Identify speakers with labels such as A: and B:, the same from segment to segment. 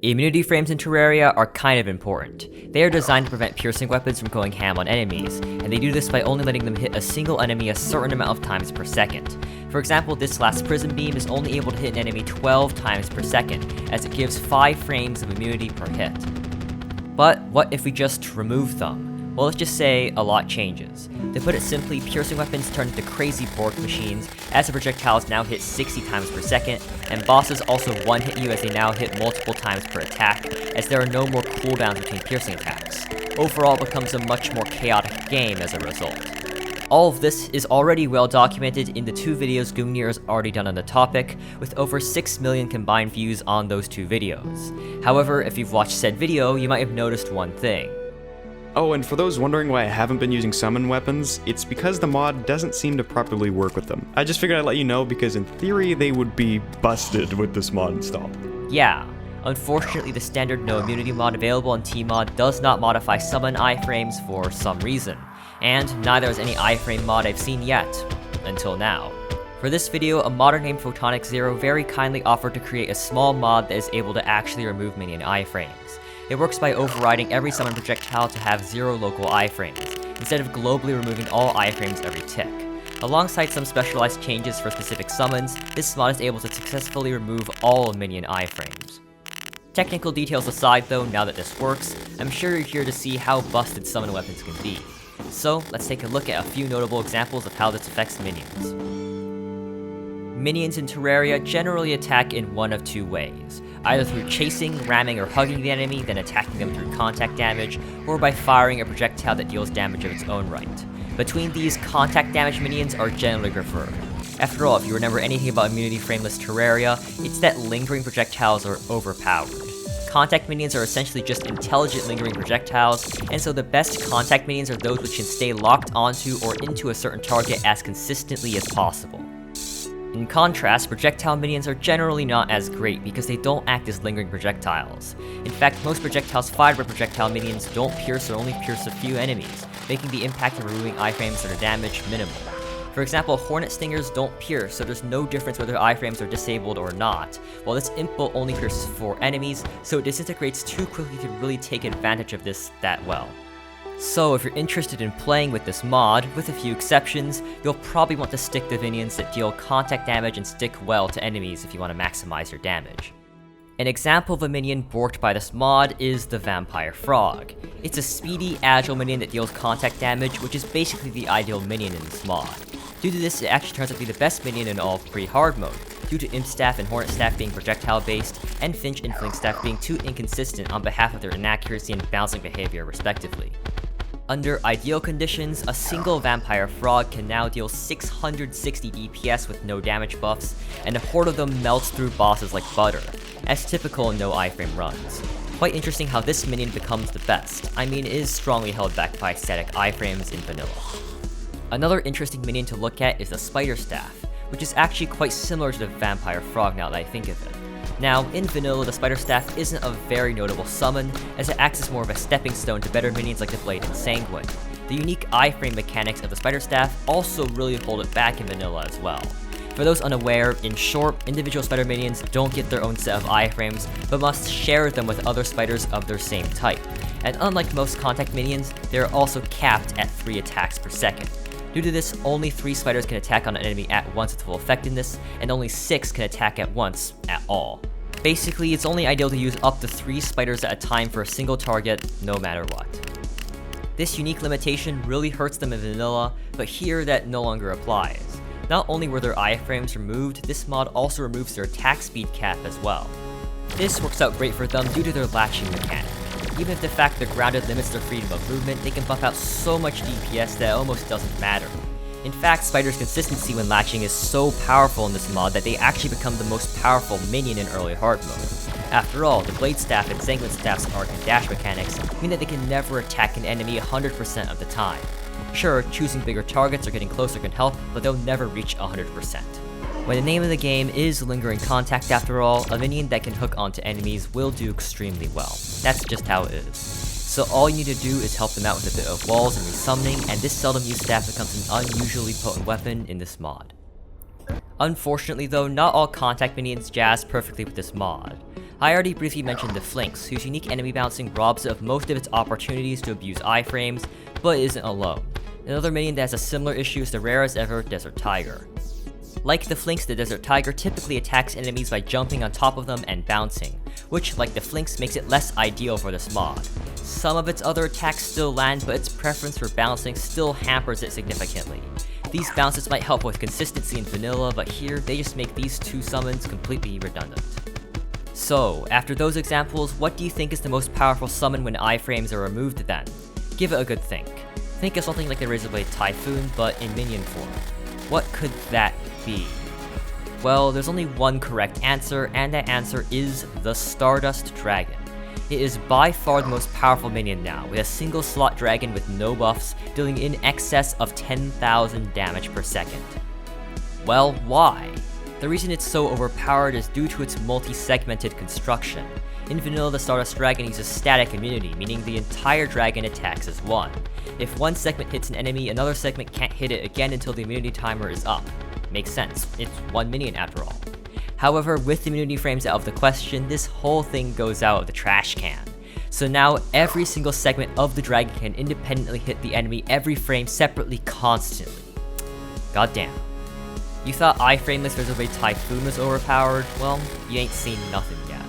A: Immunity frames in Terraria are kind of important. They are designed to prevent piercing weapons from going ham on enemies, and they do this by only letting them hit a single enemy a certain amount of times per second. For example, this last prism beam is only able to hit an enemy 12 times per second, as it gives 5 frames of immunity per hit. But what if we just remove them? Well, let's just say a lot changes. To put it simply, piercing weapons turn into crazy Borg machines, as the projectiles now hit 60 times per second, and bosses also one-hit you as they now hit multiple times per attack, as there are no more cooldowns between piercing attacks. Overall, it becomes a much more chaotic game as a result. All of this is already well documented in the 2 videos Gungnir has already done on the topic, with over 6 million combined views on those 2 videos. However, if you've watched said video, you might have noticed one thing.
B: Oh, and for those wondering why I haven't been using summon weapons, it's because the mod doesn't seem to properly work with them. I just figured I'd let you know because in theory they would be busted with this mod installed.
A: Yeah. Unfortunately, the standard no immunity mod available in Tmod does not modify summon iframes for some reason, and neither is any iframe mod I've seen yet, until now. For this video, a modder named Photonic Zero very kindly offered to create a small mod that is able to actually remove minion iframes. It works by overriding every summon projectile to have 0 local iframes, instead of globally removing all iframes every tick. Alongside some specialized changes for specific summons, this mod is able to successfully remove all minion iframes. Technical details aside though, now that this works, I'm sure you're here to see how busted summon weapons can be. So, let's take a look at a few notable examples of how this affects minions. Minions in Terraria generally attack in one of 2 ways, either through chasing, ramming, or hugging the enemy, then attacking them through contact damage, or by firing a projectile that deals damage of its own right. Between these, contact damage minions are generally preferred. After all, if you remember anything about immunity frameless Terraria, it's that lingering projectiles are overpowered. Contact minions are essentially just intelligent lingering projectiles, and so the best contact minions are those which can stay locked onto or into a certain target as consistently as possible. In contrast, projectile minions are generally not as great because they don't act as lingering projectiles. In fact, most projectiles fired by projectile minions don't pierce or only pierce a few enemies, making the impact of removing iframes that are damaged minimal. For example, Hornet Stingers don't pierce, so there's no difference whether iframes are disabled or not, while this Impel only pierces 4 enemies, so it disintegrates too quickly to really take advantage of this that well. So if you're interested in playing with this mod, with a few exceptions, you'll probably want to stick to minions that deal contact damage and stick well to enemies if you want to maximize your damage. An example of a minion borked by this mod is the Vampire Frog. It's a speedy, agile minion that deals contact damage, which is basically the ideal minion in this mod. Due to this, it actually turns out to be the best minion in all of pre-hard mode, due to Imp Staff and Hornet Staff being projectile based, and Finch and Fling Staff being too inconsistent on behalf of their inaccuracy and bouncing behavior respectively. Under ideal conditions, a single Vampire Frog can now deal 660 DPS with no damage buffs, and a horde of them melts through bosses like butter, as typical in no iframe runs. Quite interesting how this minion becomes the best. I mean, it is strongly held back by static iframes in vanilla. Another interesting minion to look at is the Spider Staff, which is actually quite similar to the Vampire Frog now that I think of it. Now, in vanilla, the Spider Staff isn't a very notable summon, as it acts as more of a stepping stone to better minions like the Blade and Sanguine. The unique iframe mechanics of the Spider Staff also really hold it back in vanilla as well. For those unaware, in short, individual spider minions don't get their own set of iframes, but must share them with other spiders of their same type. And unlike most contact minions, they are also capped at 3 attacks per second. Due to this, only 3 spiders can attack on an enemy at once with full effectiveness, and only 6 can attack at once at all. Basically, it's only ideal to use up to 3 spiders at a time for a single target, no matter what. This unique limitation really hurts them in vanilla, but here that no longer applies. Not only were their iframes removed, this mod also removes their attack speed cap as well. This works out great for them due to their latching mechanic. Even if the fact they're grounded limits their freedom of movement, they can buff out so much DPS that it almost doesn't matter. In fact, Spider's consistency when latching is so powerful in this mod that they actually become the most powerful minion in early hard mode. After all, the Blade Staff and Sanguine Staff's arc and dash mechanics mean that they can never attack an enemy 100% of the time. Sure, choosing bigger targets or getting closer can help, but they'll never reach 100%. When the name of the game is Lingering Contact after all, a minion that can hook onto enemies will do extremely well. That's just how it is. So all you need to do is help them out with a bit of walls and resummoning, and this seldom used staff becomes an unusually potent weapon in this mod. Unfortunately though, not all contact minions jazz perfectly with this mod. I already briefly mentioned the Flinks, whose unique enemy bouncing robs it of most of its opportunities to abuse iframes, but isn't alone. Another minion that has a similar issue is the rare as ever Desert Tiger. Like the Flinks, the Desert Tiger typically attacks enemies by jumping on top of them and bouncing, which, like the Flinks, makes it less ideal for this mod. Some of its other attacks still land, but its preference for bouncing still hampers it significantly. These bounces might help with consistency in vanilla, but here they just make these two summons completely redundant. So, after those examples, what do you think is the most powerful summon when iframes are removed then? Give it a good think. Think of something like the Razorblade Typhoon, but in minion form. What could that be? Well, there's only one correct answer, and that answer is the Stardust Dragon. It is by far the most powerful minion now, with a single slot dragon with no buffs, dealing in excess of 10,000 damage per second. Well, why? The reason it's so overpowered is due to its multi-segmented construction. In vanilla, the Stardust Dragon uses static immunity, meaning the entire dragon attacks as one. If one segment hits an enemy, another segment can't hit it again until the immunity timer is up. Makes sense, it's one minion after all. However, with the immunity frames out of the question, this whole thing goes out of the trash can. So now, every single segment of the dragon can independently hit the enemy every frame separately constantly. Goddamn. You thought iframeless Razorblade Typhoon was overpowered? Well, you ain't seen nothing yet.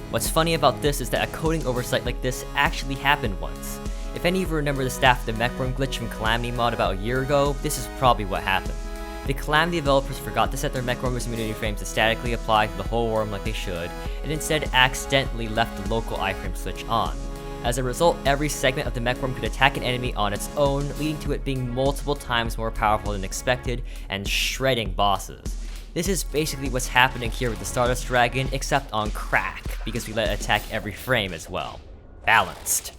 A: What's funny about this is that a coding oversight like this actually happened once. If any of you remember the Staff the Mechworm glitch from Calamity mod about a year ago, this is probably what happened. The Calamity developers forgot to set their Mechworm's immunity frames to statically apply to the whole worm like they should, and instead accidentally left the local iframe switch on. As a result, every segment of the Mechworm could attack an enemy on its own, leading to it being multiple times more powerful than expected, and shredding bosses. This is basically what's happening here with the Stardust Dragon, except on crack, because we let it attack every frame as well. Balanced.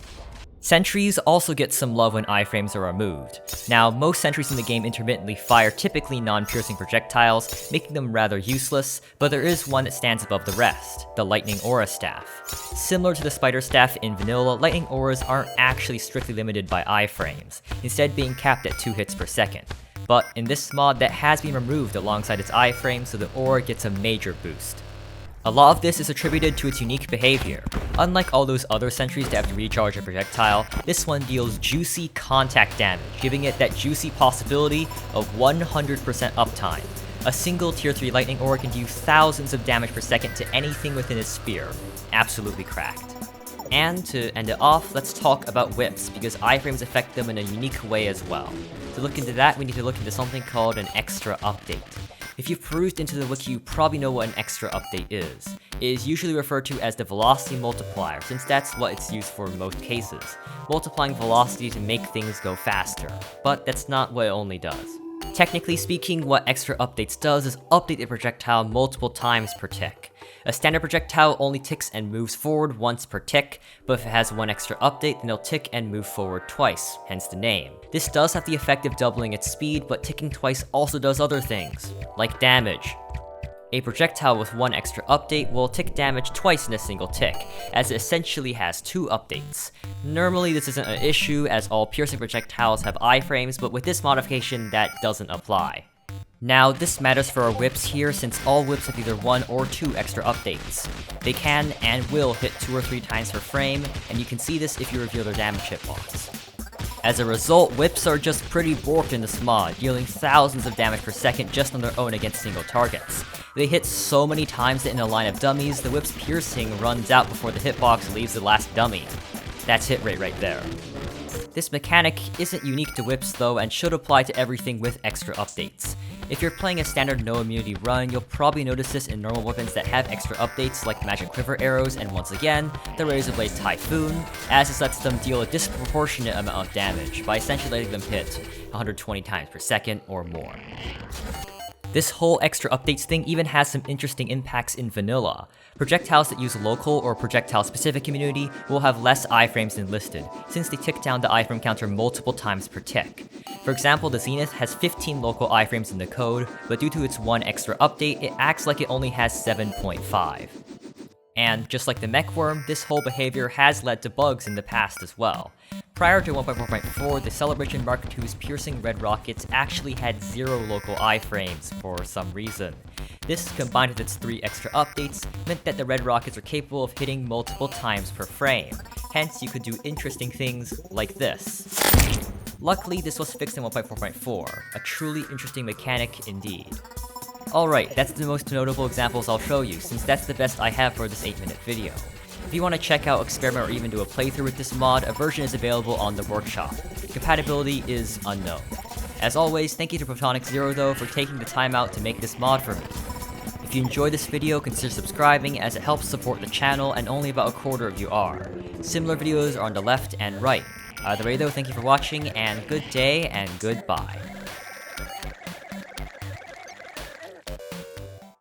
A: Sentries also get some love when iframes are removed. Now, most sentries in the game intermittently fire typically non-piercing projectiles, making them rather useless, but there is one that stands above the rest, the Lightning Aura Staff. Similar to the Spider Staff in vanilla, Lightning Auras aren't actually strictly limited by iframes, instead being capped at 2 hits per second. But in this mod, that has been removed alongside its iframe, so the aura gets a major boost. A lot of this is attributed to its unique behavior. Unlike all those other sentries that have to recharge a projectile, this one deals juicy contact damage, giving it that juicy possibility of 100% uptime. A single tier 3 lightning aura can do thousands of damage per second to anything within its sphere. Absolutely cracked. And to end it off, let's talk about whips, because iframes affect them in a unique way as well. To look into that, we need to look into something called an extraUpdate. If you've perused into the wiki, you probably know what an extraUpdate is. It is usually referred to as the velocity multiplier, since that's what it's used for in most cases, multiplying velocity to make things go faster. But that's not what it only does. Technically speaking, what extraUpdates does is update the projectile multiple times per tick. A standard projectile only ticks and moves forward once per tick, but if it has one extra update, then it'll tick and move forward twice, hence the name. This does have the effect of doubling its speed, but ticking twice also does other things, like damage. A projectile with one extra update will tick damage twice in a single tick, as it essentially has 2 updates. Normally this isn't an issue, as all piercing projectiles have iframes, but with this modification that doesn't apply. Now, this matters for our whips here, since all whips have either 1 or 2 extra updates. They can and will hit 2 or 3 times per frame, and you can see this if you reveal their damage hitbox. As a result, whips are just pretty borked in this mod, dealing thousands of damage per second just on their own against single targets. They hit so many times that in a line of dummies, the whip's piercing runs out before the hitbox leaves the last dummy. That's hit rate right there. This mechanic isn't unique to whips though, and should apply to everything with extra updates. If you're playing a standard no immunity run, you'll probably notice this in normal weapons that have extra updates like Magic Quiver arrows and once again, the Razorblade Typhoon, as this lets them deal a disproportionate amount of damage by essentially letting them hit 120 times per second or more. This whole extra updates thing even has some interesting impacts in vanilla. Projectiles that use local or projectile-specific immunity will have less iframes than listed, since they tick down the iframe counter multiple times per tick. For example, the Zenith has 15 local iframes in the code, but due to its one extra update, it acts like it only has 7.5. And just like the Mechworm, this whole behavior has led to bugs in the past as well. Prior to 1.4.4, the Celebration Mark II's piercing red rockets actually had 0 local iframes for some reason. This, combined with its 3 extra updates, meant that the red rockets are capable of hitting multiple times per frame. Hence, you could do interesting things like this. Luckily, this was fixed in 1.4.4, a truly interesting mechanic indeed. Alright, that's the most notable examples I'll show you, since that's the best I have for this 8-minute video. If you want to check out, experiment, or even do a playthrough with this mod, a version is available on the workshop. Compatibility is unknown. As always, thank you to Protonic Zero though for taking the time out to make this mod for me. If you enjoyed this video, consider subscribing as it helps support the channel and only about a quarter of you are. Similar videos are on the left and right. Either way though, thank you for watching and good day and goodbye.